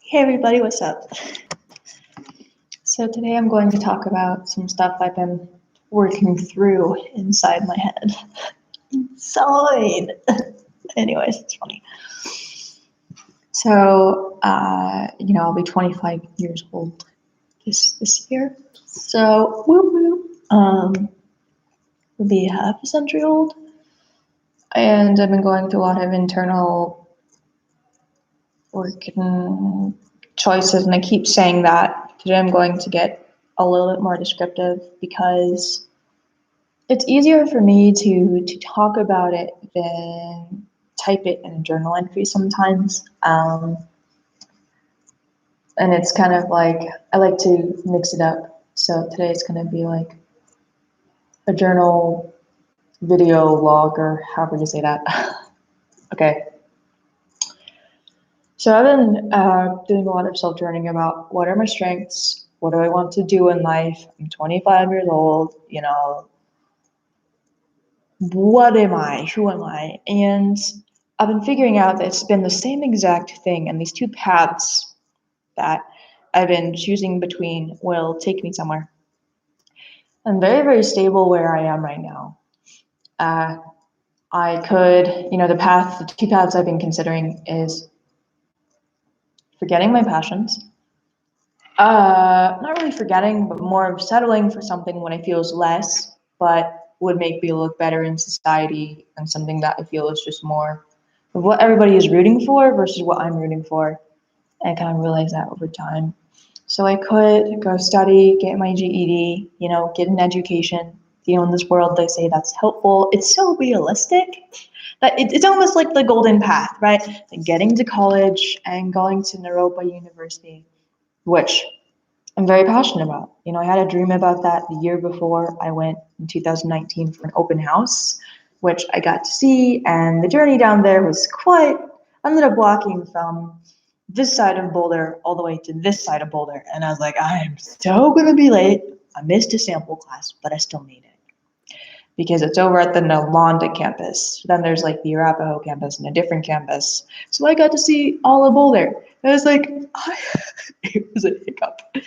Hey everybody, what's up? So today I'm going to talk about some stuff I've been working through inside my head. Inside! Anyways, it's funny. So, I'll be 25 years old this year. So, woo woo. Will be half a century old. And I've been going through a lot of internal work and choices, and I keep saying that. Today I'm going to get a little bit more descriptive because it's easier for me to talk about it than type it in a journal entry sometimes. And it's kind of like, I like to mix it up. So today it's going to be like a journal video log, or however you say that. Okay. So I've been doing a lot of self-journaling about what are my strengths, what do I want to do in life. I'm 25 years old, what am I? Who am I? And I've been figuring out that it's been the same exact thing, and these two paths that I've been choosing between will take me somewhere. I'm very, very stable where I am right now. I could, the two paths I've been considering is forgetting my passions. Not really forgetting, but more of settling for something when I feel is less, but would make me look better in society, and something that I feel is just more of what everybody is rooting for versus what I'm rooting for. And I kind of realized that over time. So I could go study, get my GED, get an education. In this world, they say that's helpful. It's so realistic that it's almost like the golden path, right? Like getting to college and going to Naropa University, which I'm very passionate about. I had a dream about that the year before I went in 2019 for an open house, which I got to see, and the journey down there was I ended up walking from this side of Boulder all the way to this side of Boulder, and I was like, I am so gonna be late. I missed a sample class, but I still made it because it's over at the Nalanda campus. Then there's like the Arapahoe campus and a different campus. So I got to see all of Boulder. It was like, it was a hiccup, but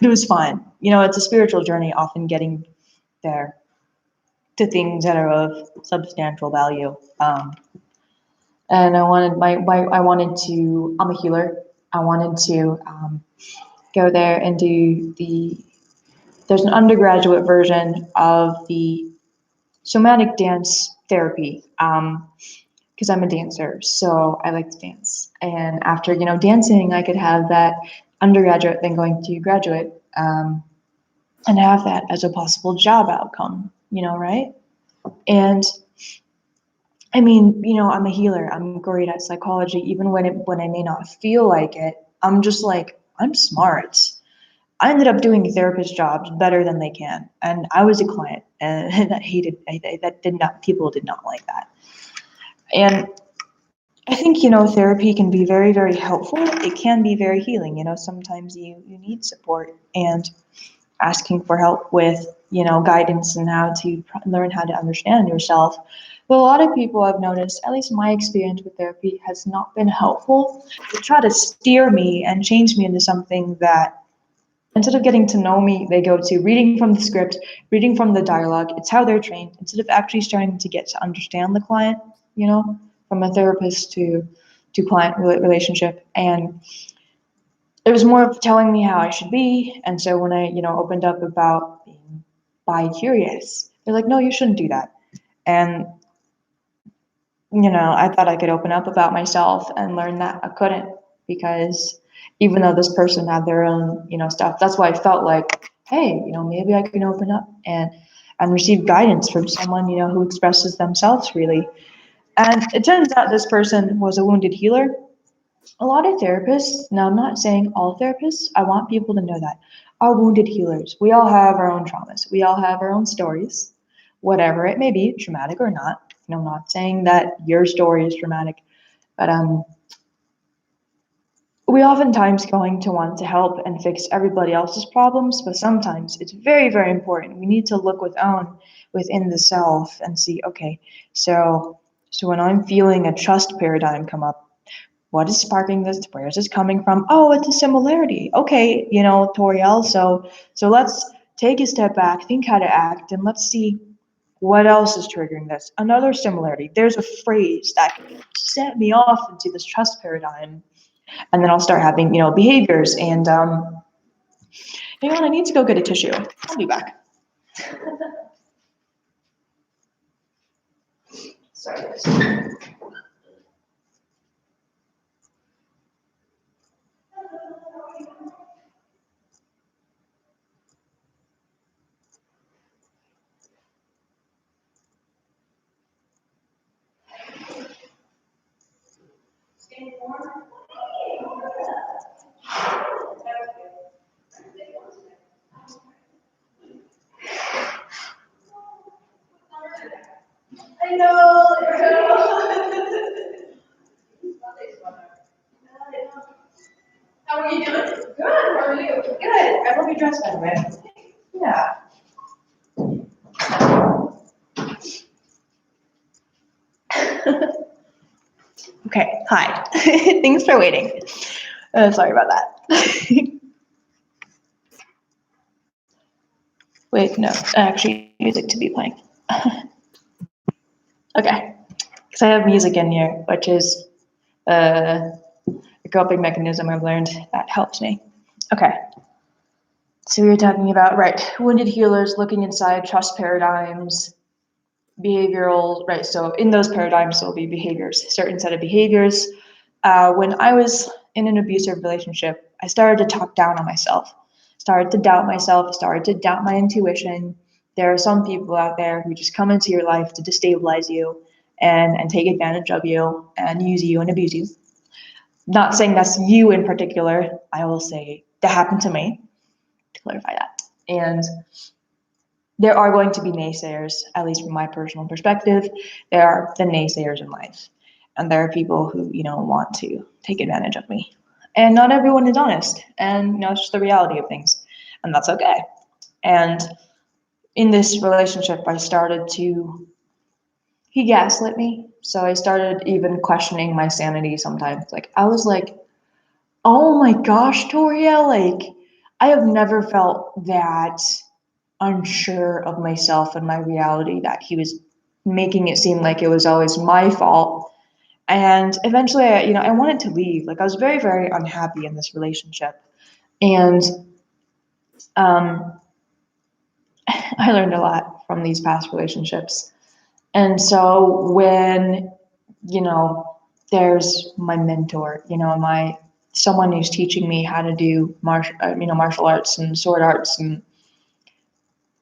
it was fine. It's a spiritual journey, often getting there to things that are of substantial value. And I wanted to, I'm a healer. I wanted to go there and do there's an undergraduate version of the somatic dance therapy, because I'm a dancer, so I like to dance. And after, dancing, I could have that undergraduate, then going to graduate, and have that as a possible job outcome, right? And I mean, I'm a healer. I'm great at psychology, even when I may not feel like it. I'm just like, I'm smart. I ended up doing therapist jobs better than they can, and I was a client, and people did not like that. And I think, therapy can be very, very helpful. It can be very healing. Sometimes you need support, and asking for help with, guidance and how to learn how to understand yourself. But a lot of people I've noticed, at least my experience with therapy, has not been helpful. They try to steer me and change me into something that, instead of getting to know me, they go to reading from the script, reading from the dialogue. It's how they're trained, instead of actually starting to get to understand the client, from a therapist to client relationship. And it was more of telling me how I should be. And so when I, opened up about being bi-curious, they're like, no, you shouldn't do that. And, I thought I could open up about myself and learn that I couldn't, because even though this person had their own, stuff, that's why I felt like, hey, maybe I can open up and receive guidance from someone, who expresses themselves freely. And it turns out this person was a wounded healer. A lot of therapists, now I'm not saying all therapists, I want people to know that, are wounded healers. We all have our own traumas. We all have our own stories, whatever it may be, traumatic or not. I'm not saying that your story is traumatic, but we oftentimes going to want to help and fix everybody else's problems, but sometimes it's very, very important. We need to look within the self and see, okay, so when I'm feeling a trust paradigm come up, what is sparking this? Where is this coming from? Oh, it's a similarity. Okay, Toriel. So let's take a step back, think how to act, and let's see what else is triggering this. Another similarity. There's a phrase that set me off into this trust paradigm, and then I'll start having behaviors. And hang on, I need to go get a tissue. I'll be back. Sorry, guys. I know. How are you doing? Good. How are you? Good. I love your dress, by the way. Yeah. Okay. Hi. Thanks for waiting. Sorry about that. Wait, no. Actually, music to be playing. Okay. Because I have music in here, which is a coping mechanism I've learned that helps me. Okay. So we were talking about, right, wounded healers, looking inside, trust paradigms, behavioral, right? So in those paradigms, there'll be behaviors, certain set of behaviors. When I was in an abusive relationship, I started to talk down on myself, started to doubt myself, started to doubt my intuition. There are some people out there who just come into your life to destabilize you and take advantage of you and use you and abuse you. Not saying that's you in particular. I will say that happened to me, to clarify that. And there are going to be naysayers, at least from my personal perspective. There are the naysayers in life. And there are people who, want to take advantage of me. And not everyone is honest. And, it's just the reality of things. And that's okay. And in this relationship, he gaslit me. So I started even questioning my sanity sometimes. Like, I was like, oh my gosh, Toriel, like, I have never felt that unsure of myself and my reality, that he was making it seem like it was always my fault. And eventually, I wanted to leave. Like, I was very, very unhappy in this relationship. And I learned a lot from these past relationships. And so when, there's my mentor, someone who's teaching me how to do martial arts and sword arts, and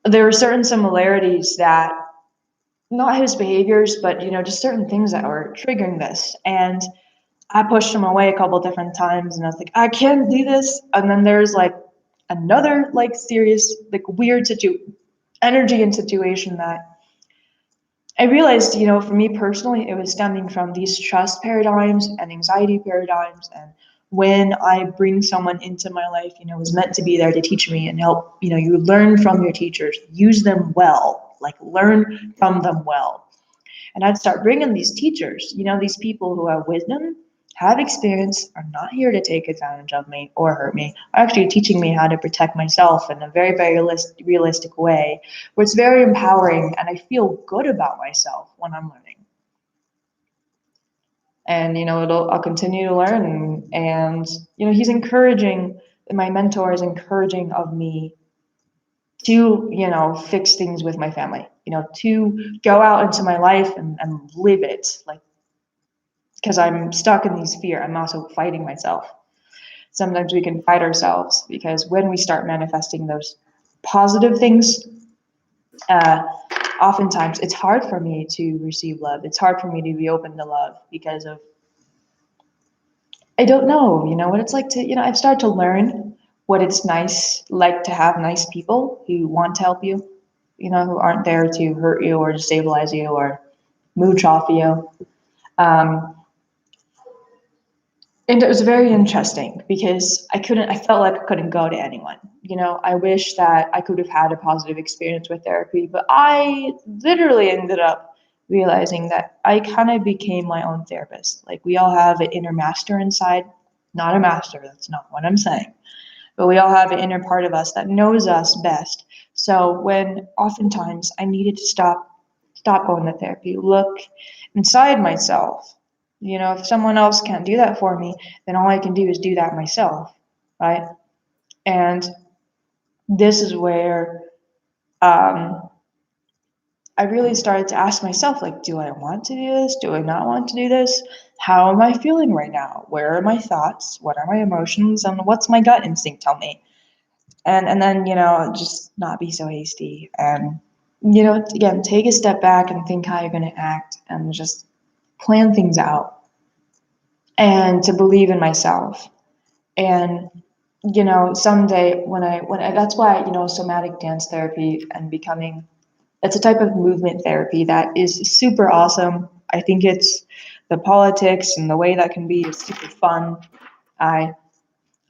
there were certain similarities that, not his behaviors, but just certain things that were triggering this. And I pushed him away a couple of different times, and I was like, I can't do this. And then there's like another like serious, like weird energy and situation that I realized, for me personally, it was stemming from these trust paradigms and anxiety paradigms. And when I bring someone into my life, was meant to be there to teach me and help, you learn from your teachers, use them well, like learn from them well. And I'd start bringing these teachers, these people who have wisdom, have experience, are not here to take advantage of me or hurt me, are actually teaching me how to protect myself in a very, very realistic way, where it's very empowering and I feel good about myself when I'm learning. And, I'll continue to learn. And, he's encouraging, my mentor is encouraging of me to, fix things with my family, to go out into my life and live it, like, because I'm stuck in these fear. I'm also fighting myself. Sometimes we can fight ourselves because when we start manifesting those positive things, oftentimes it's hard for me to receive love. It's hard for me to be open to love because of, I don't know, what it's like to, I've started to learn what it's like to have nice people who want to help you, who aren't there to hurt you or destabilize you or mooch off you. And it was very interesting because I felt like I couldn't go to anyone. I wish that I could have had a positive experience with therapy, but I literally ended up realizing that I kind of became my own therapist. Like, we all have an inner master inside, not a master, that's not what I'm saying, but we all have an inner part of us that knows us best. So when oftentimes I needed to stop going to therapy, look inside myself. If someone else can't do that for me, then all I can do is do that myself, right? And this is where um, I really started to ask myself, like, do I want to do this? Do I not want to do this? How am I feeling right now? Where are my thoughts? What are my emotions? And what's my gut instinct tell me? And then, just not be so hasty. And, again, take a step back and think how you're going to act and just plan things out. And to believe in myself. And, someday when I that's why, somatic dance therapy and becoming, it's a type of movement therapy that is super awesome. I think it's the politics and the way that can be is super fun. I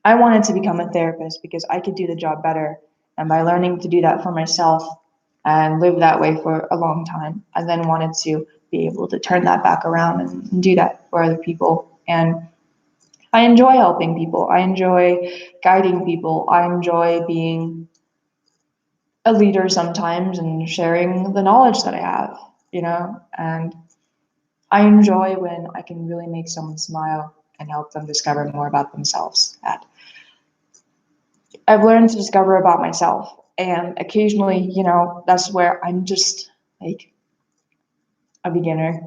I wanted to become a therapist because I could do the job better. And by learning to do that for myself and live that way for a long time, I then wanted to be able to turn that back around and do that for other people. And I enjoy helping people. I enjoy guiding people. I enjoy being a leader sometimes and sharing the knowledge that I have, and I enjoy when I can really make someone smile and help them discover more about themselves. That I've learned to discover about myself. And occasionally, that's where I'm just like a beginner,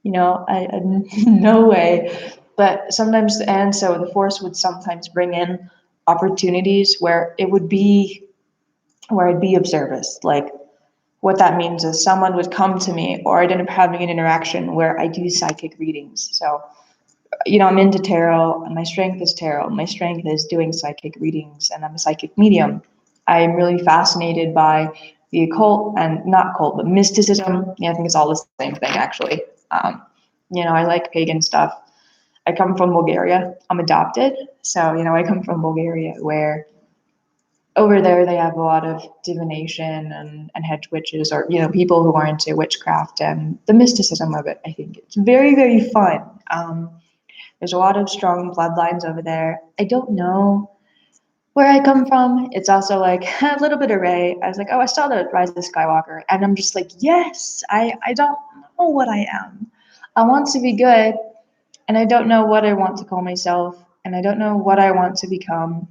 I no way. But sometimes, and so the force would sometimes bring in opportunities where I'd be of service. Like, what that means is someone would come to me, or I'd end up having an interaction where I do psychic readings. So, I'm into tarot, and my strength is tarot. My strength is doing psychic readings, and I'm a psychic medium. I am really fascinated by the occult, and not cult, but mysticism. I think it's all the same thing, actually. I like pagan stuff. I come from Bulgaria. I'm adopted. So, I come from Bulgaria, where over there they have a lot of divination and head witches, or people who are into witchcraft and the mysticism of it. I think it's very, very fun. There's a lot of strong bloodlines over there. I don't know where I come from. It's also like a little bit of Rey. I was like, oh, I saw the Rise of Skywalker, and I'm just like, yes, I don't know what I am. I want to be good, and I don't know what I want to call myself, and I don't know what I want to become.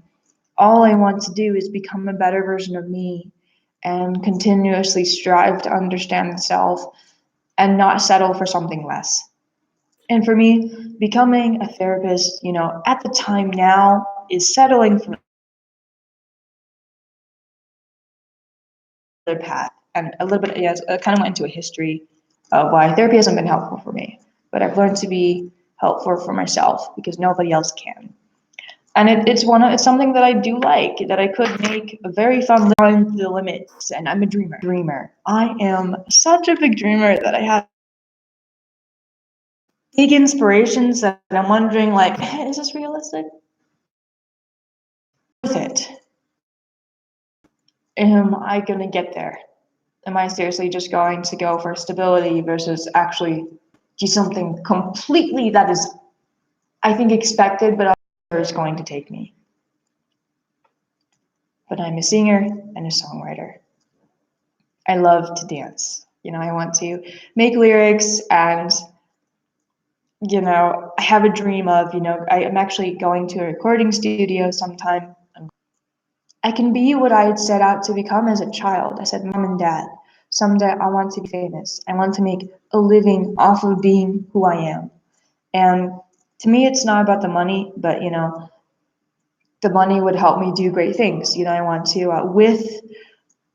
All I want to do is become a better version of me and continuously strive to understand the self and not settle for something less. And for me, becoming a therapist, at the time now is settling for another path. And a little bit, yes, I kind of went into a history of why therapy hasn't been helpful for me. But I've learned to be helpful for myself because nobody else can. And it's something that I do like, that I could make a very fun line to the limits. And I'm a dreamer. I am such a big dreamer that I have big inspirations that I'm wondering, like, is this realistic? With it, am I gonna get there? Am I seriously just going to go for stability versus actually do something completely that is, I think, expected, but is going to take me? But I'm a singer and a songwriter. I love to dance. I want to make lyrics, and I have a dream of, I'm actually going to a recording studio sometime. I can be what I had set out to become as a child. I said, Mom and Dad, someday I want to be famous. I want to make a living off of being who I am. And to me, it's not about the money, but, the money would help me do great things. I want to, with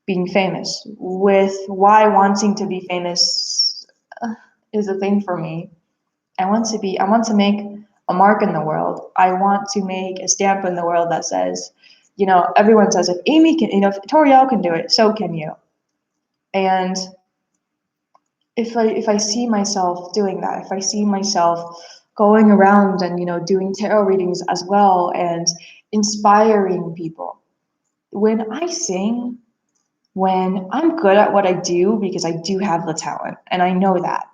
being famous, with why wanting to be famous is a thing for me. I want to make a mark in the world. I want to make a stamp in the world that says, everyone says, if Amy can, if Toriel can do it, so can you. And if I see myself doing that, if I see myself going around and, doing tarot readings as well and inspiring people, when I sing, when I'm good at what I do, because I do have the talent and I know that,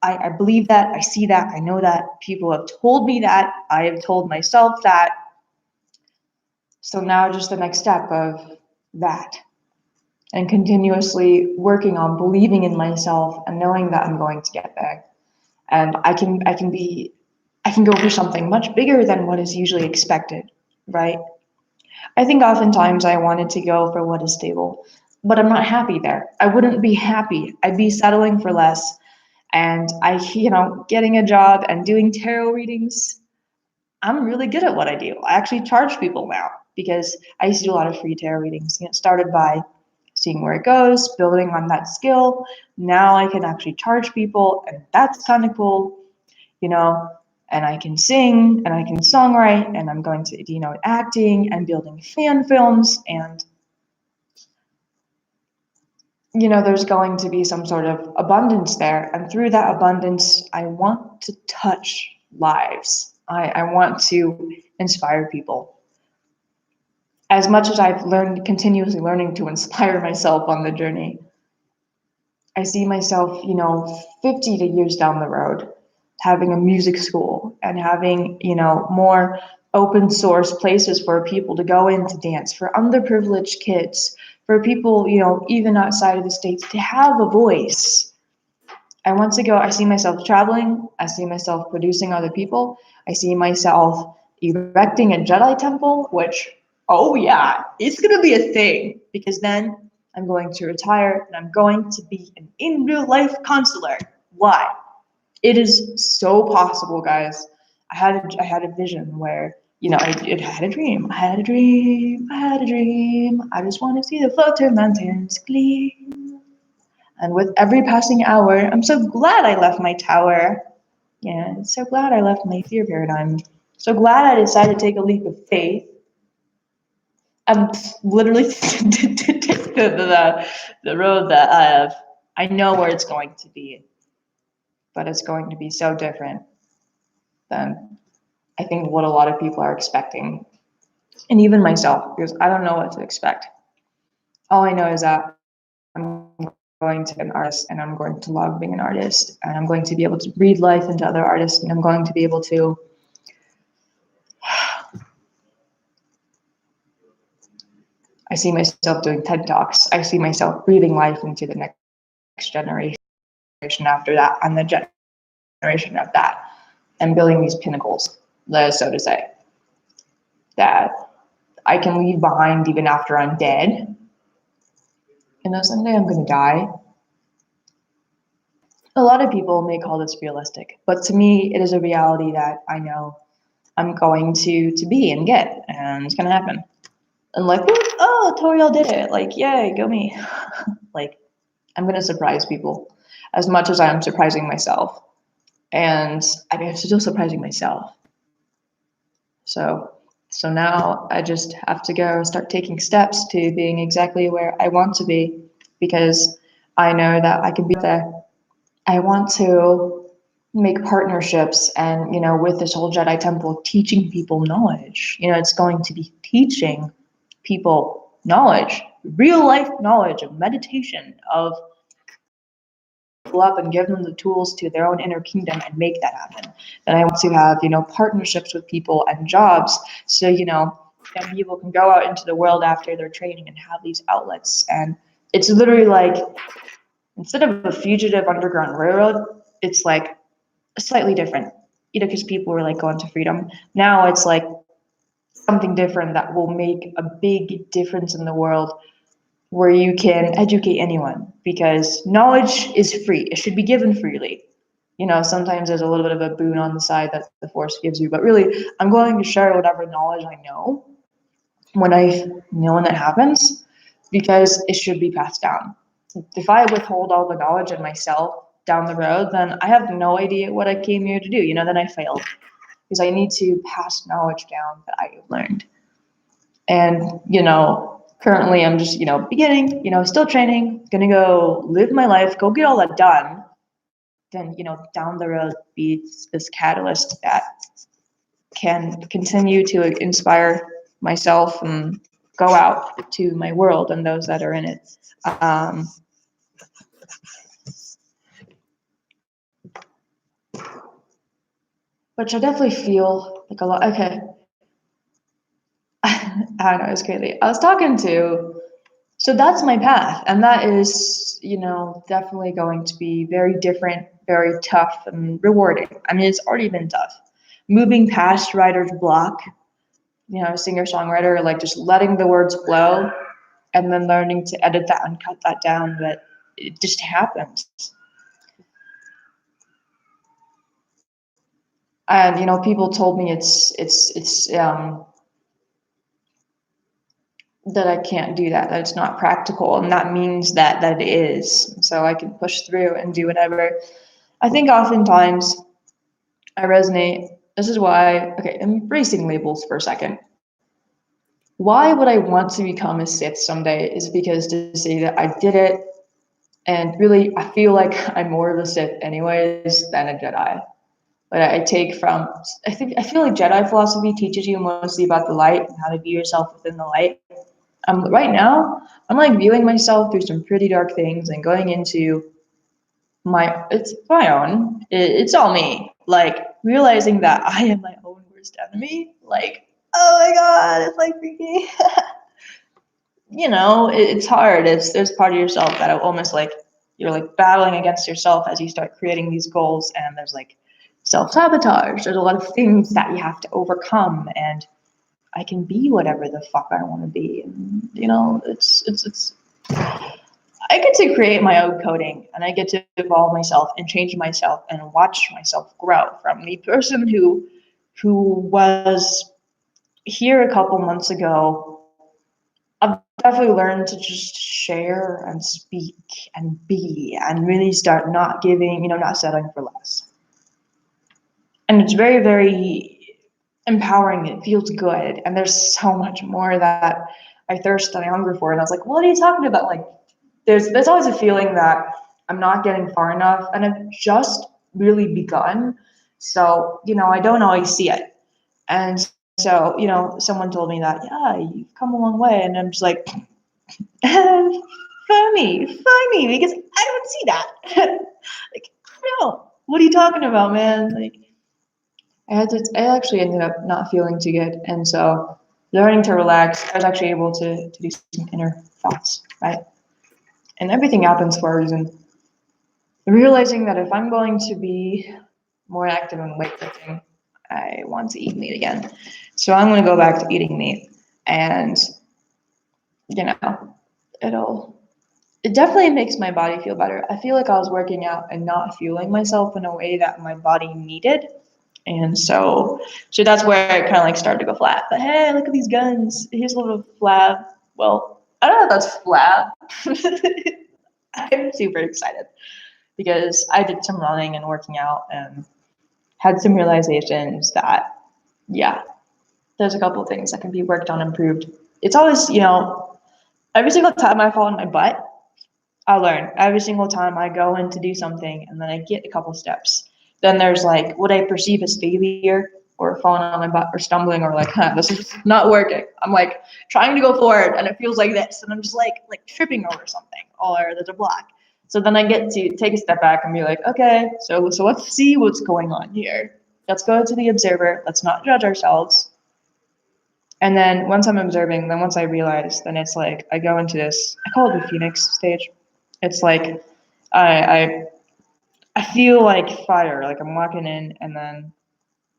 I believe that, I see that, I know that, people have told me that, I have told myself that. So now just the next step of that, and continuously working on believing in myself and knowing that I'm going to get there. And I can go for something much bigger than what is usually expected, right? I think oftentimes I wanted to go for what is stable, but I'm not happy there. I wouldn't be happy. I'd be settling for less. And getting a job and doing tarot readings, I'm really good at what I do. I actually charge people now because I used to do a lot of free tarot readings. It started by seeing where it goes, building on that skill. Now I can actually charge people, and that's kind of cool, you know. And I can sing, and I can songwrite, and I'm going to, acting and building fan films, and there's going to be some sort of abundance there. And through that abundance, I want to touch lives. I want to inspire people. As much as I've continuously learning to inspire myself on the journey, I see myself, 50 years down the road, having a music school and having, more open source places for people to go in to dance, for underprivileged kids, for people, even outside of the States to have a voice. I see myself traveling, I see myself producing other people, I see myself erecting a Jedi temple, which, oh yeah, it's gonna be a thing, because then I'm going to retire and I'm going to be an in real life consular. Why? It is so possible, guys. I had a vision where, I had a dream. I had a dream. I had a dream. I just want to see the floater mountains gleam. And with every passing hour, I'm so glad I left my tower. Yeah, so glad I left my fear paradigm. So glad I decided to take a leap of faith. I'm literally the road that I have. I know where it's going to be, but it's going to be so different than I think what a lot of people are expecting, and even myself, because I don't know what to expect. All I know is that I'm going to be an artist, and I'm going to love being an artist, and I'm going to be able to breathe life into other artists, and I'm going to be able to I see myself doing TED Talks. I see myself breathing life into the next generation after that, and the generation of that, and building these pinnacles, so to say, that I can leave behind even after I'm dead. Someday I'm going to die. A lot of people may call this realistic, but to me, it is a reality that I know I'm going to be and get, and it's going to happen. And like, oh, Toriel did it. Like, yay, go me. Like, I'm going to surprise people as much as I'm surprising myself. And I'm still surprising myself. So now I just have to go start taking steps to being exactly where I want to be, because I know that I can be there. I want to make partnerships, and with this whole Jedi Temple, teaching people knowledge. It's going to be teaching people knowledge, real life knowledge of meditation, of up and give them the tools to their own inner kingdom and make that happen. Then I want to have, partnerships with people and jobs, so, that people can go out into the world after their training and have these outlets. And it's literally like, instead of a fugitive underground railroad, it's like slightly different, because people were like going to freedom. Now it's like something different that will make a big difference in the world, where you can educate anyone, because knowledge is free. It should be given freely. Sometimes there's a little bit of a boon on the side that the Force gives you, but really, I'm going to share whatever knowledge I know when that happens, because it should be passed down. If I withhold all the knowledge of myself down the road, then I have no idea what I came here to do. Then I failed, because I need to pass knowledge down that I have learned. And, currently I'm just, beginning, still training, gonna go live my life, go get all that done. Then, down the road, be this catalyst that can continue to inspire myself and go out to my world and those that are in it. which I definitely feel like a lot. Okay. I don't know, it's crazy. I was talking to, so that's my path, and that is, definitely going to be very different, very tough, and rewarding. I mean, it's already been tough. Moving past writer's block, singer songwriter, like just letting the words flow, and then learning to edit that and cut that down. But it just happens. And people told me it's that I can't do that, that it's not practical, and that means that it is. So I can push through and do whatever. I think oftentimes I resonate. This is why, okay, embracing labels for a second. Why would I want to become a Sith someday is because to say that I did it, and really I feel like I'm more of a Sith anyways than a Jedi. But I take from, I feel like Jedi philosophy teaches you mostly about the light and how to view yourself within the light. Right now, I'm like viewing myself through some pretty dark things and going into it's my own. It's all me. Like realizing that I am my own worst enemy. Like, oh my god, it's like freaking. It's hard. There's part of yourself that almost like you're like battling against yourself as you start creating these goals, and there's like self-sabotage. There's a lot of things that you have to overcome, and I can be whatever the fuck I want to be. And it's I get to create my own coding, and I get to evolve myself and change myself and watch myself grow from the person who was here a couple months ago. I've definitely learned to just share and speak and be and really start not giving, not settling for less. And it's very, very empowering. It feels good. And there's so much more that I thirst and I hunger for. And I was like, what are you talking about? Like, there's always a feeling that I'm not getting far enough, and I've just really begun. So, I don't always see it. And so, someone told me that, yeah, you've come a long way. And I'm just like, funny, because I don't see that. Like, no, what are you talking about, man? Like, I actually ended up not feeling too good. And so learning to relax, I was actually able to do some inner thoughts, right? And everything happens for a reason. Realizing that if I'm going to be more active in weightlifting, I want to eat meat again. So I'm going to go back to eating meat. And, it definitely makes my body feel better. I feel like I was working out and not fueling myself in a way that my body needed. And so that's where I kind of like started to go flat. But hey, look at these guns. Here's a little flab. Well, I don't know if that's flab. I'm super excited because I did some running and working out and had some realizations that, yeah, there's a couple of things that can be worked on, improved. It's always, every single time I fall on my butt, I learn. Every single time I go in to do something and then I get a couple steps. Then there's like what I perceive as failure or falling on my butt or stumbling or like, this is not working. I'm like trying to go forward and it feels like this. And I'm just like tripping over something or there's a block. So then I get to take a step back and be like, okay, so let's see what's going on here. Let's go to the observer. Let's not judge ourselves. And then once I'm observing, then once I realize, then it's like I go into this, I call it the Phoenix stage. It's like I feel like fire, like I'm walking in and then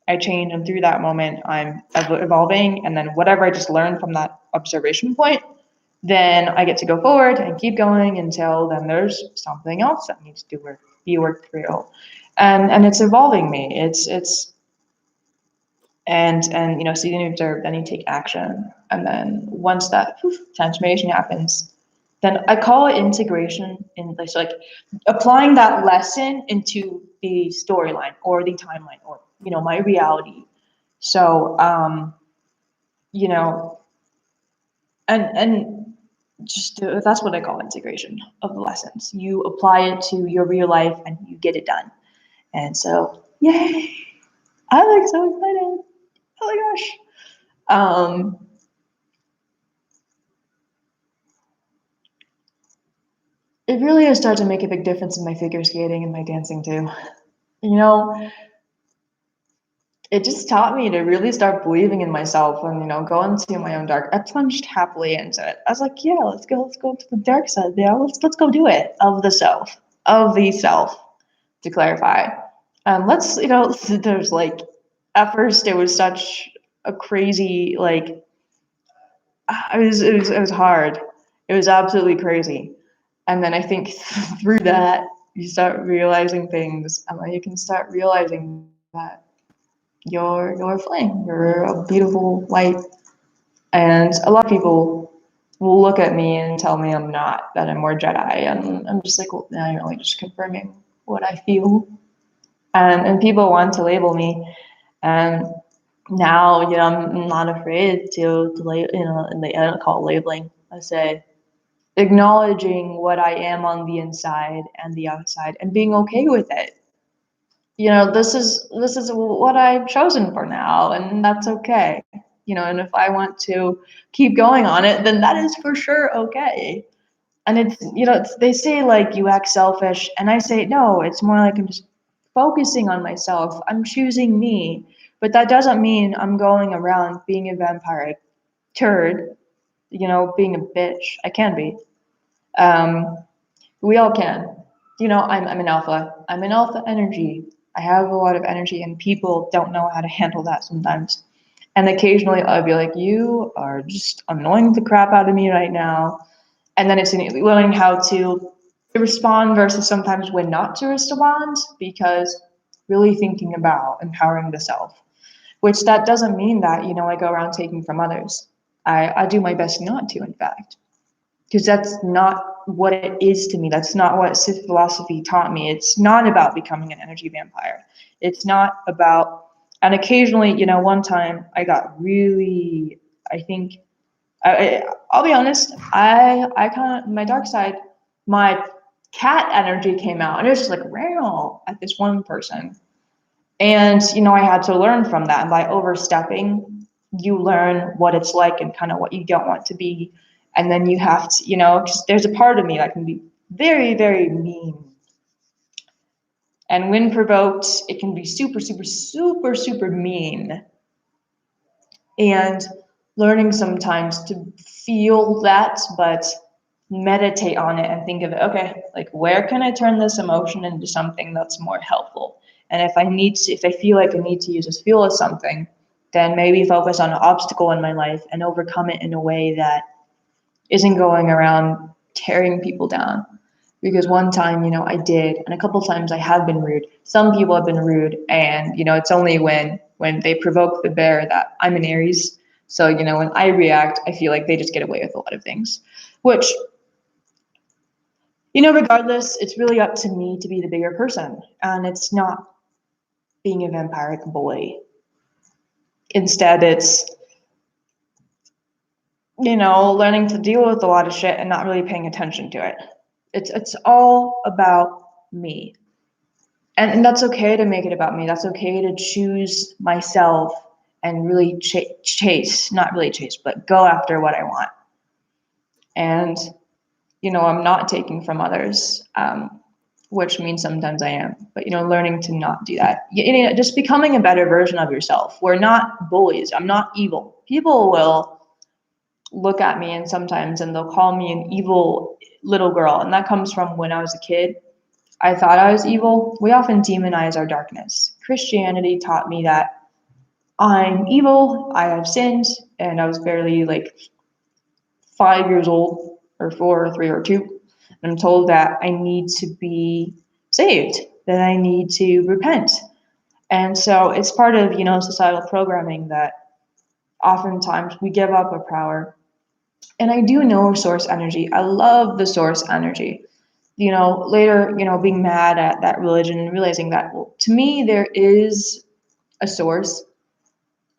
I change, and through that moment I'm evolving, and then whatever I just learned from that observation point, then I get to go forward and keep going until then there's something else that needs to be worked through. And it's evolving me. It's and so you observe, then you take action, and then once that transformation happens, then I call it integration, in like applying that lesson into the storyline or the timeline or my reality. So and just that's what I call integration of the lessons. You apply it to your real life and you get it done. And so yay, I'm like so excited. Oh my gosh. It really has started to make a big difference in my figure skating and my dancing too. it just taught me to really start believing in myself and, go into my own dark. I plunged happily into it. I was like, yeah, let's go to the dark side. Yeah, let's go do it of the self, to clarify. Let's, there's like, at first it was such a crazy, like, it was hard. It was absolutely crazy. And then I think through that, you start realizing things, and then you can start realizing that you're a flame, you're a beautiful light. And a lot of people will look at me and tell me I'm not, that I'm more Jedi, and I'm just like, well, no, you're only just confirming what I feel. And people want to label me, and now, I'm not afraid to and I don't call it labeling. I say acknowledging what I am on the inside and the outside, and being okay with it. This is what I've chosen for now, and that's okay. And if I want to keep going on it, then that is for sure okay. And they say like you act selfish, and I say no. It's more like I'm just focusing on myself. I'm choosing me, but that doesn't mean I'm going around being a vampire turd. Being a bitch. I can be. Um, we all can. I'm an alpha. I'm an alpha energy. I have a lot of energy, and people don't know how to handle that sometimes. And occasionally I'll be like, you are just annoying the crap out of me right now. And then it's learning how to respond versus sometimes when not to respond, because really thinking about empowering the self, which that doesn't mean that, I go around taking from others. I do my best not to, in fact, because that's not what it is to me. That's not what Sith philosophy taught me. It's not about becoming an energy vampire. It's not about, and occasionally, one time I got really, I think, I'll be honest, I kind of, my dark side, my cat energy came out, and it was just like, real at this one person. And, I had to learn from that. And by overstepping, you learn what it's like and kind of what you don't want to be. And then you have to, just there's a part of me that can be very, very mean. And when provoked, it can be super, super, super, super mean. And learning sometimes to feel that, but meditate on it and think of it, okay, like where can I turn this emotion into something that's more helpful? And if I feel like I need to use this fuel as something, then maybe focus on an obstacle in my life and overcome it in a way that isn't going around tearing people down. Because one time, I did, and a couple times I have been rude. Some people have been rude, and it's only when they provoke the bear that I'm an Aries. So when I react, I feel like they just get away with a lot of things, which regardless, it's really up to me to be the bigger person, and it's not being a vampiric bully. Instead, it's learning to deal with a lot of shit and not really paying attention to it. It's all about me. And that's okay to make it about me. That's okay to choose myself and really not really chase, but go after what I want. And, I'm not taking from others, which means sometimes I am, but, learning to not do that. Just becoming a better version of yourself. We're not bullies. I'm not evil. People will look at me and they'll call me an evil little girl. And that comes from when I was a kid. I thought I was evil. We often demonize our darkness. Christianity taught me that I'm evil, I have sinned, and I was barely like 5 years old, or 4 or 3 or 2. And I'm told that I need to be saved, that I need to repent. And so it's part of, societal programming that oftentimes we give up our power. And I do know source energy. I love the source energy. Later, being mad at that religion and realizing that, well, to me, there is a source.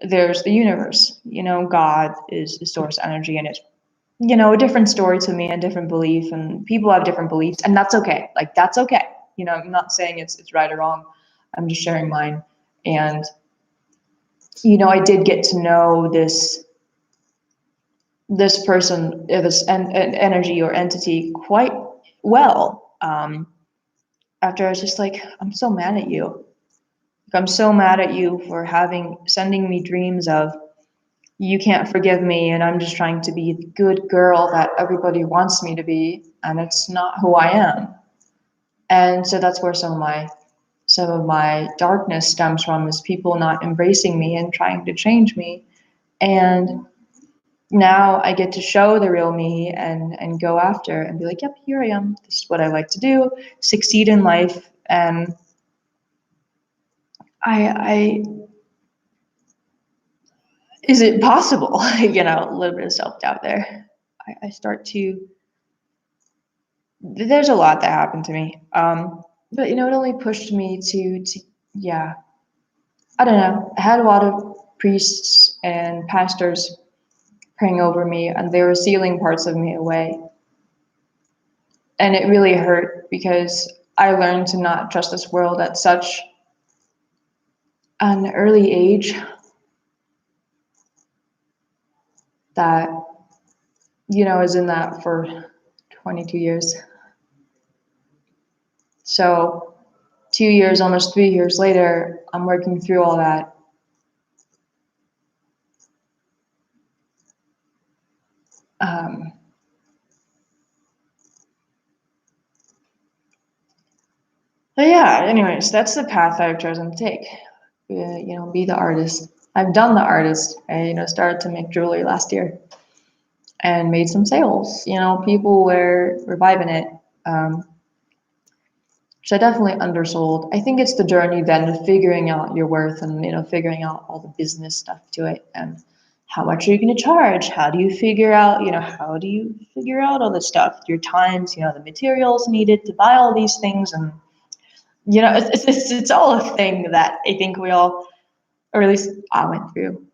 There's the universe. God is the source energy, and it's, a different story to me, a different belief, and people have different beliefs, and that's okay. Like, that's okay. I'm not saying it's right or wrong. I'm just sharing mine. And, I did get to know this person, this energy or entity quite well. After I was just like, I'm so mad at you. I'm so mad at you for sending me dreams of you can't forgive me and I'm just trying to be the good girl that everybody wants me to be, and it's not who I am. And so that's where some of my darkness stems from, is people not embracing me and trying to change me. And now I get to show the real me and go after and be like, yep, here I am. This is what I like to do, succeed in life. And I is it possible? A little bit of self-doubt there. I start to, there's a lot that happened to me. But it only pushed me to yeah, I don't know. I had a lot of priests and pastors praying over me, and they were sealing parts of me away. And it really hurt because I learned to not trust this world at such an early age that, is in that for 22 years. So 2 years, almost 3 years later, I'm working through all that. But yeah, anyways, that's the path I've chosen to take. Be the artist. I've done the artist. I, started to make jewelry last year and made some sales. People were reviving it. Which I definitely undersold. I think it's the journey then of figuring out your worth and, figuring out all the business stuff to it, and how much are you going to charge? How do you figure out, all this stuff? Your times, the materials needed to buy all these things, and it's all a thing that I think we all, or at least I went through.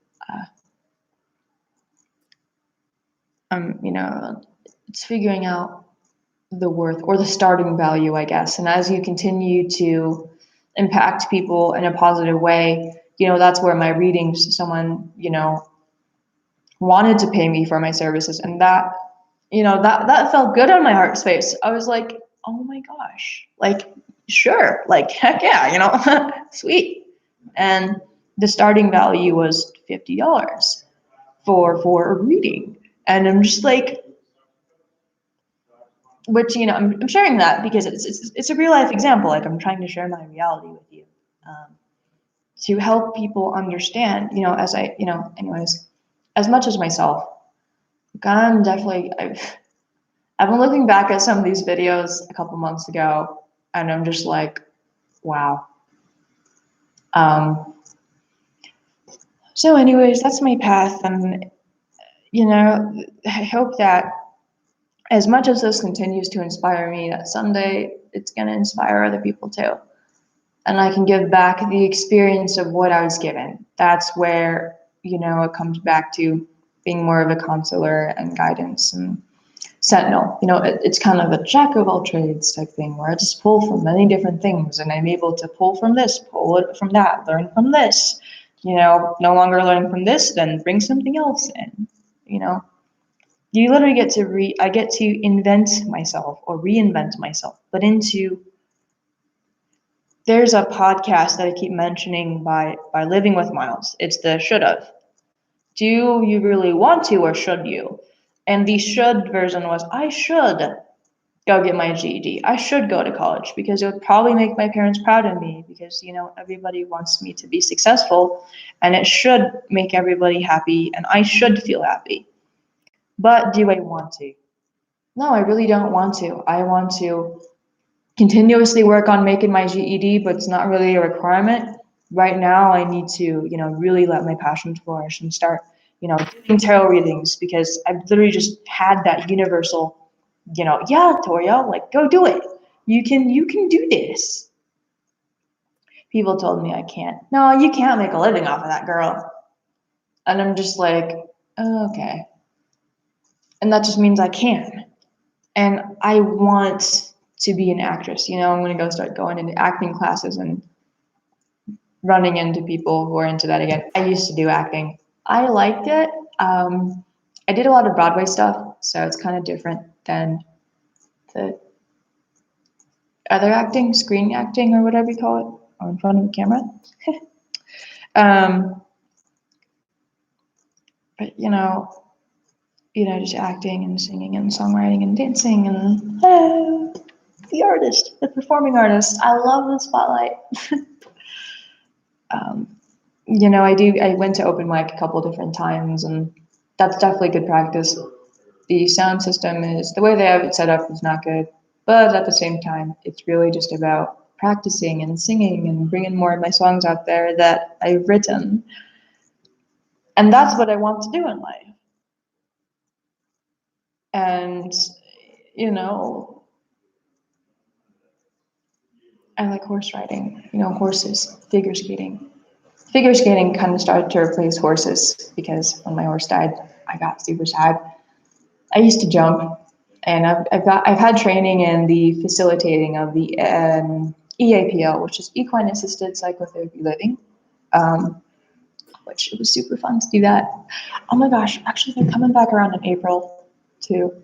It's figuring out the worth or the starting value, I guess. And as you continue to impact people in a positive way, that's where my readings, someone, wanted to pay me for my services. And that, that felt good on my heart space. I was like, oh my gosh, like, sure, like, heck yeah, sweet. And the starting value was $50 for a reading. And I'm just like, which I'm sharing that because it's a real life example. Like, I'm trying to share my reality with you, to help people understand. As I anyways, as much as myself, I'm definitely I've been looking back at some of these videos a couple months ago, and I'm just like, wow. So anyways, that's my path, and I hope that as much as this continues to inspire me, that someday it's going to inspire other people too. And I can give back the experience of what I was given. That's where, it comes back to being more of a counselor and guidance and sentinel. It's kind of a jack of all trades type thing, where I just pull from many different things, and I'm able to pull from this, pull it from that, learn from this, no longer learn from this, then bring something else in. You literally I get to invent myself or reinvent myself, but there's a podcast that I keep mentioning by Living with Miles. It's the should have. Do you really want to, or should you? And the should version was, I should go get my GED. I should go to college because it would probably make my parents proud of me, because, everybody wants me to be successful, and it should make everybody happy, and I should feel happy. But do I want to? No, I really don't want to. I want to continuously work on making my GED, but it's not really a requirement. Right now, I need to, really let my passion flourish and start, doing tarot readings, because I've literally just had that universal, yeah, Toria, like, go do it. You can do this. People told me I can't. No, you can't make a living off of that, girl. And I'm just like, oh, okay. And that just means I can. And I want to be an actress. I'm going to go start going into acting classes and running into people who are into that again. I used to do acting. I liked it. I did a lot of Broadway stuff, so it's kind of different than the other acting, screen acting, or whatever you call it. in front of the camera. um, but just acting and singing and songwriting and dancing and the artist, the performing artist. I love the spotlight. I went to open mic a couple different times, and that's definitely good practice. The sound system the way they have it set up is not good, but at the same time, it's really just about practicing and singing and bringing more of my songs out there that I've written. And that's what I want to do in life. And, I like horse riding, horses, figure skating. Figure skating kind of started to replace horses because when my horse died, I got super sad. I used to jump, and I've had training in the facilitating of the EAPL, which is Equine Assisted Psychotherapy Living, which it was super fun to do that. Oh my gosh, actually they're coming back around in April too.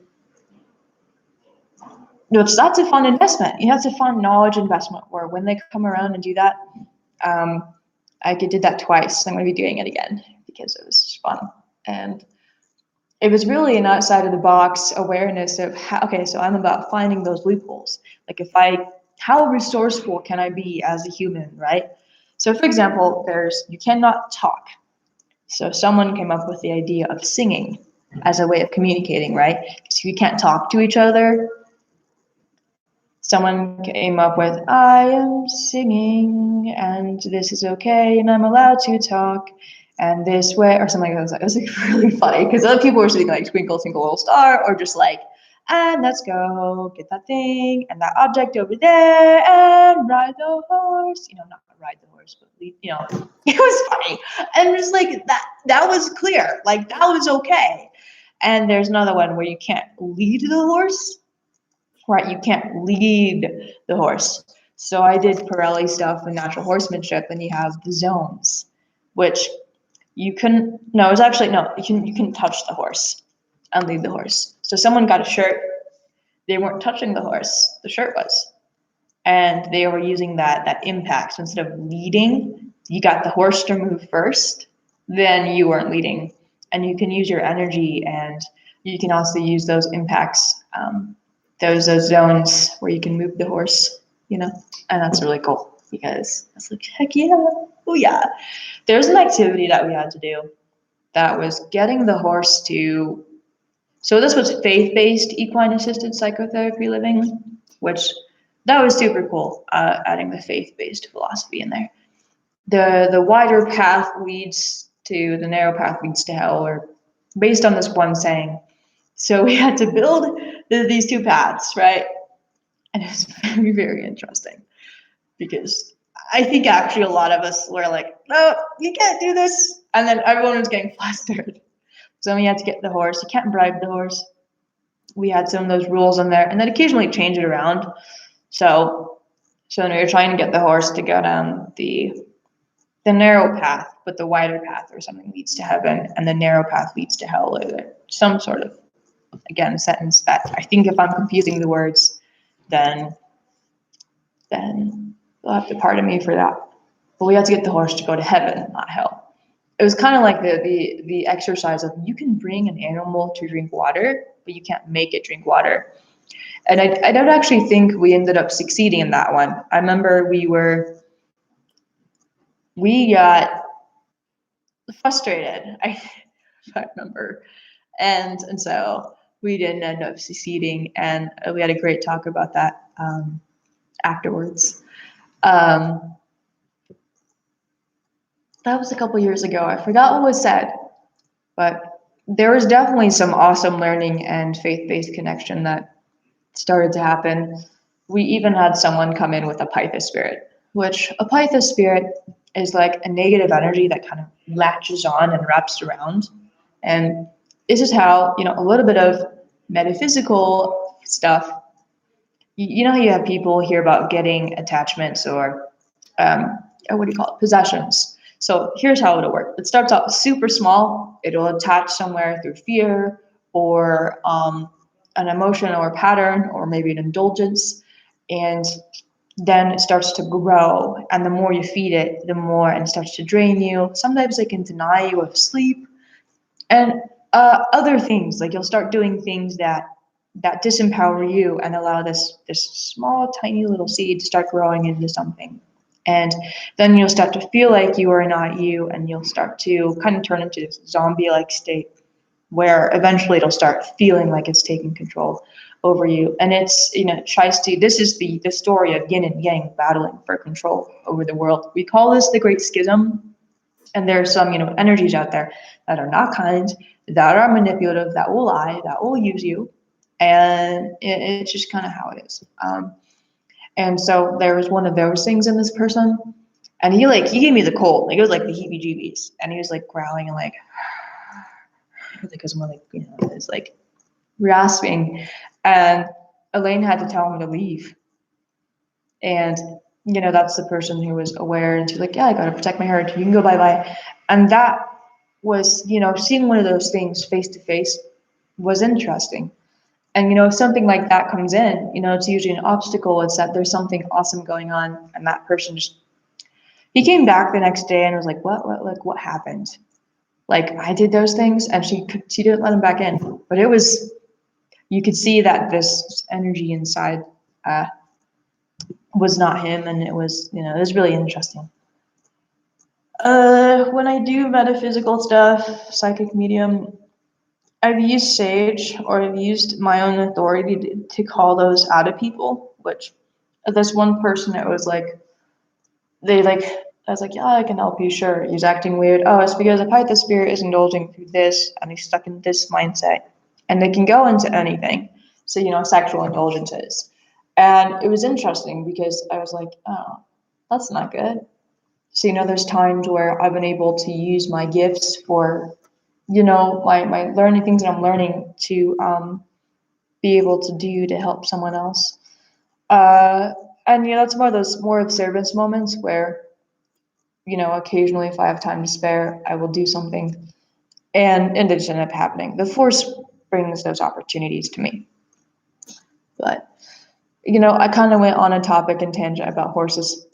That's a fun investment. That's a fun knowledge investment where when they come around and do that, I did that twice. I'm going to be doing it again because it was just fun. And it was really an outside of the box awareness of so I'm about finding those loopholes. Like how resourceful can I be as a human, right? So for example, you cannot talk. So someone came up with the idea of singing as a way of communicating, right? Because if you can't talk to each other, someone came up with, I am singing and this is okay and I'm allowed to talk and this way, or something like that. It was like really funny because other people were saying like twinkle, twinkle, little star, or just like, and let's go get that thing and that object over there and ride the horse. Not ride the horse, but lead, it was funny. And just like that was clear. Like that was okay. And there's another one where you can't lead the horse. Right, you can't lead the horse. So I did Pirelli stuff in natural horsemanship, and you have the zones, which you can. No, it's actually no. You can touch the horse and lead the horse. So someone got a shirt. They weren't touching the horse. The shirt was, and they were using that impact. So instead of leading, you got the horse to move first. Then you weren't leading, and you can use your energy, and you can also use those impacts. Those zones where you can move the horse, and that's really cool because it's like, heck yeah, oh yeah. There's an activity that we had to do that was getting the horse so this was faith-based equine assisted psychotherapy living, which that was super cool, adding the faith-based philosophy in there. The wider path leads to, the narrow path leads to hell, or based on this one saying. So we had to build these two paths, right? And it was very, very interesting because I think actually a lot of us were like, no, you can't do this. And then everyone was getting flustered. So we had to get the horse. You can't bribe the horse. We had some of those rules in there and then occasionally change it around. So when we were trying to get the horse to go down the narrow path, but the wider path or something leads to heaven and the narrow path leads to hell, or some sort of, again, sentence that I think if I'm confusing the words, then you'll have to pardon me for that. But we had to get the horse to go to heaven, not hell. It was kind of like the exercise of you can bring an animal to drink water, but you can't make it drink water. And I don't actually think we ended up succeeding in that one. I remember we got frustrated. I remember. And so we didn't end up succeeding, and we had a great talk about that afterwards. That was a couple years ago. I forgot what was said, but there was definitely some awesome learning and faith-based connection that started to happen. We even had someone come in with a Python spirit, which a Python spirit is like a negative energy that kind of latches on and wraps around. And this is how, a little bit of metaphysical stuff. You know how you have people hear about getting attachments or what do you call it? Possessions. So here's how it'll work. It starts out super small. It'll attach somewhere through fear or an emotion or a pattern or maybe an indulgence. And then it starts to grow. And the more you feed it, the more it starts to drain you. Sometimes it can deny you of sleep and other things. Like you'll start doing things that disempower you and allow this small, tiny little seed to start growing into something. And then you'll start to feel like you are not you, and you'll start to kind of turn into this zombie-like state where eventually it'll start feeling like it's taking control over you. And it's, it tries to, this is the story of yin and yang battling for control over the world. We call this the Great Schism. And there are some, energies out there that are not kind, that are manipulative, that will lie, that will use you. And it's just kind of how it is. And so there was one of those things in this person, and he gave me the cold. Like it was like the heebie-jeebies, and he was like growling and like because it's like rasping, and Elaine had to tell him to leave. And that's the person who was aware, and she's like, yeah, I gotta protect my herd. You can go bye-bye. And that was, seeing one of those things face to face was interesting. And if something like that comes in, it's usually an obstacle. It's that there's something awesome going on, and that person he came back the next day and was like, what happened? Like I did those things, and she didn't let him back in. But it was, you could see that this energy inside was not him, and it was, it was really interesting. When I do metaphysical stuff, psychic medium, I've used Sage, or I've used my own authority to call those out of people, which this one person, it was like, I was like, yeah, I can help you, sure. He's acting weird. Oh, it's because a Python spirit is indulging through this, and he's stuck in this mindset. And they can go into anything. So, sexual indulgences. And it was interesting because I was like, oh, that's not good. So, there's times where I've been able to use my gifts for my learning things that I'm learning to be able to do to help someone else. And that's more of servants moments where, occasionally if I have time to spare, I will do something, and it just ended up happening. The Force brings those opportunities to me. But, I kind of went on a topic and tangent about horses.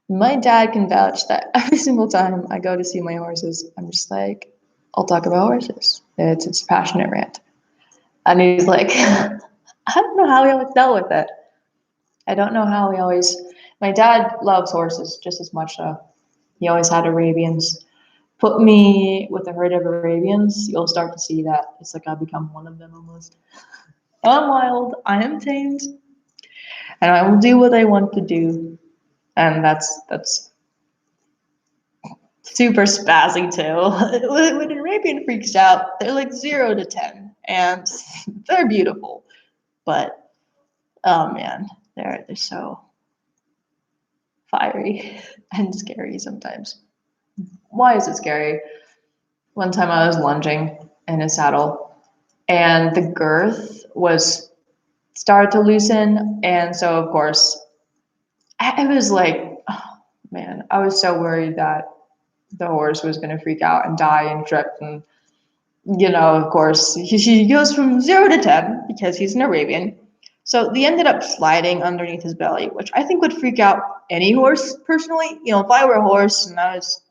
My dad can vouch that every single time I go to see my horses, I'm just like, I'll talk about horses. It's a passionate rant. And he's like, I don't know how he always dealt with it. I don't know how he always, my dad loves horses just as much so. He always had Arabians. Put me with a herd of Arabians, you'll start to see that it's like I've become one of them almost. I'm wild, I am tamed, and I will do what I want to do. And that's super spazzy too. When an Arabian freaks out, they're like 0 to 10, and they're beautiful. But oh man, they're so fiery and scary sometimes. Why is it scary? One time I was lunging in a saddle, and the girth started to loosen, and so of course I was like, oh man, I was so worried that the horse was going to freak out and die and trip. And of course he goes from 0 to 10 because he's an Arabian. So they ended up sliding underneath his belly, which I think would freak out any horse personally. If I were a horse and I was,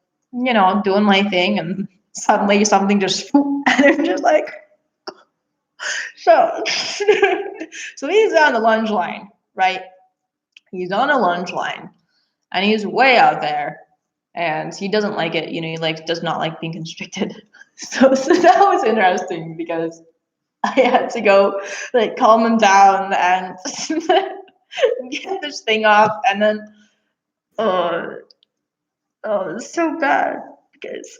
doing my thing, and suddenly something just, and I'm just like, so, so he's on the lunge line, right? He's on a lunge line, and he's way out there, and he doesn't like it. He does not like being constricted. So that was interesting because I had to go calm him down and get this thing off, and then it's so bad because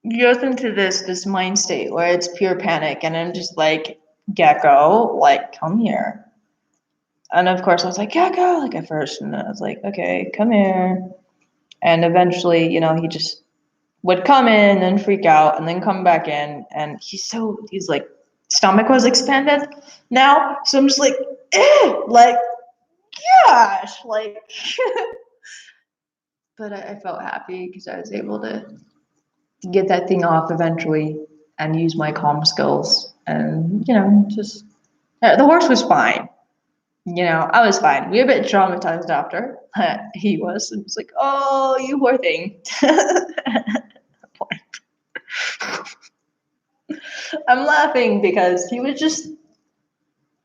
he goes into this mind state where it's pure panic, and I'm just like, Gecko, come here. And of course I was like, Gecko, at first, and then I was like, okay, come here. And eventually, he just would come in and freak out and then come back in, and he's like, stomach was expanded now, so I'm just like, gosh, but I felt happy because I was able to get that thing off eventually and use my calm skills, and just the horse was fine. I was fine. We were a bit traumatized after. He was. And it's like, oh, you poor thing. I'm laughing because he was just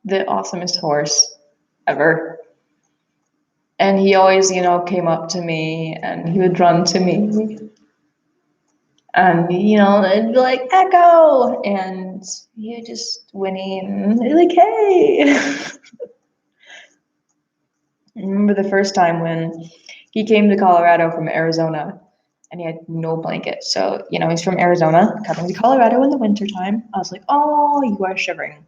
the awesomest horse ever. And he always, came up to me and he would run to me. And, it'd be like, Echo! And he just whinny and be like, hey! I remember the first time when he came to Colorado from Arizona and he had no blanket. So, he's from Arizona, coming to Colorado in the wintertime. I was like, oh, you are shivering.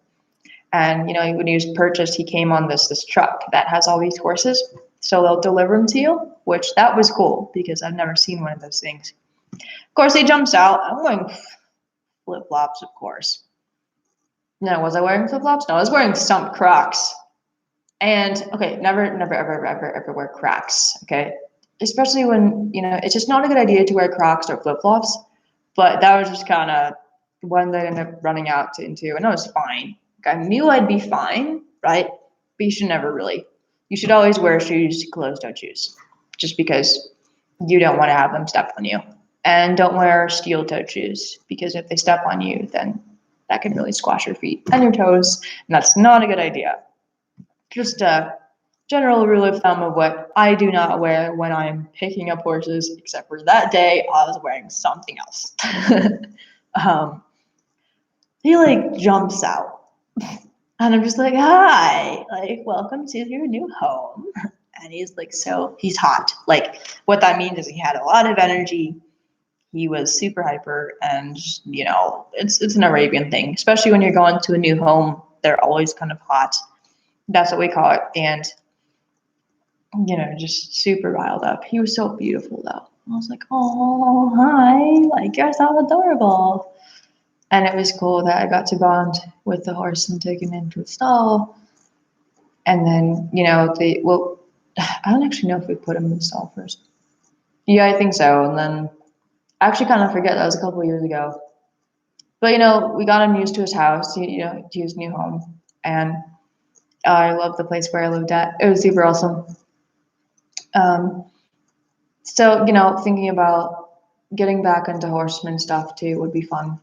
And, when he was purchased, he came on this truck that has all these horses. So they'll deliver them to you, which that was cool because I've never seen one of those things. Of course, he jumps out. I'm wearing flip-flops, of course. No, was I wearing flip-flops? No, I was wearing some Crocs. And okay, never, ever wear Crocs. Okay, especially when it's just not a good idea to wear Crocs or flip-flops. But that was just kind of one that I ended up running out into, and I was fine. Like, I knew I'd be fine, right? But you should never really. You should always wear shoes, closed-toe shoes, just because you don't want to have them step on you. And don't wear steel-toed shoes because if they step on you, then that can really squash your feet and your toes, and that's not a good idea. Just a general rule of thumb of what I do not wear when I'm picking up horses, except for that day I was wearing something else. He like jumps out, and I'm just like, hi, like, welcome to your new home. And he's like, he's hot. Like, what that means is he had a lot of energy. He was super hyper, and it's an Arabian thing, especially when you're going to a new home. They're always kind of hot. That's what we call it. And just super riled up. He was so beautiful though. I was like, oh, hi, like, you're so adorable. And it was cool that I got to bond with the horse and take him into the stall. And then, I don't actually know if we put him in the stall first. Yeah, I think so. And then I actually kind of forget that was a couple of years ago. But, we got him used to his house, to his new home. And I loved the place where I lived at. It was super awesome. So, thinking about getting back into horseman stuff too would be fun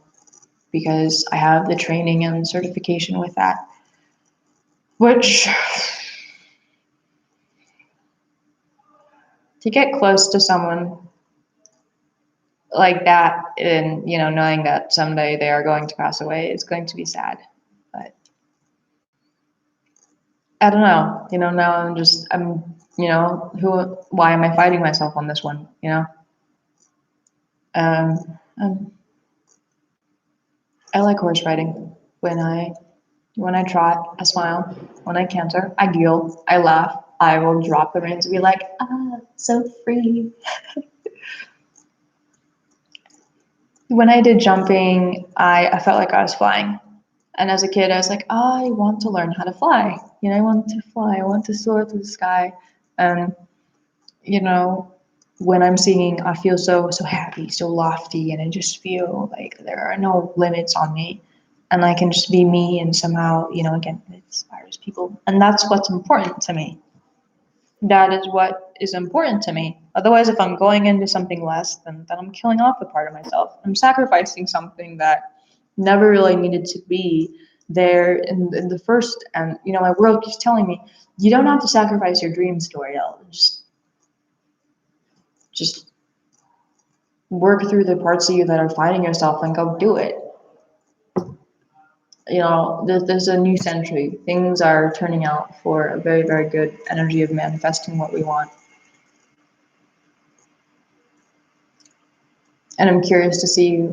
because I have the training and certification with that, which to get close to someone like that and, knowing that someday they are going to pass away is going to be sad. But I don't know, now why am I fighting myself on this one, I like horse riding. When I trot, I smile. When I canter, I giggle. I laugh. I will drop the reins and be like, so free. When I did jumping, I felt like I was flying. And as a kid, I was like, I want to learn how to fly. I want to fly. I want to soar through the sky. And, when I'm singing, I feel so happy, so lofty, and I just feel like there are no limits on me. And I can just be me, and somehow, again, it inspires people. And that's what's important to me. That is what is important to me. Otherwise, if I'm going into something less, then I'm killing off a part of myself. I'm sacrificing something that never really needed to be there in the first. And, my world keeps telling me, you don't have to sacrifice your dreams, Doriel. Just work through the parts of you that are fighting yourself and go do it. There's a new century. Things are turning out for a very, very good energy of manifesting what we want. And I'm curious to see,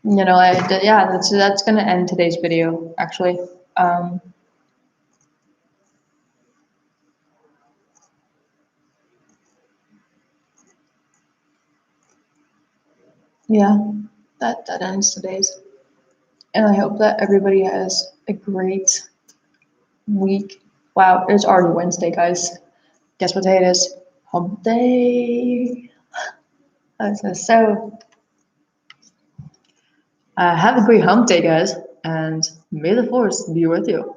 that's going to end today's video, actually. Yeah, that ends today's. And I hope that everybody has a great week. Wow, it's already Wednesday, guys. Guess what day it is? Hump day. So have a great hump day, guys. and may the force be with you.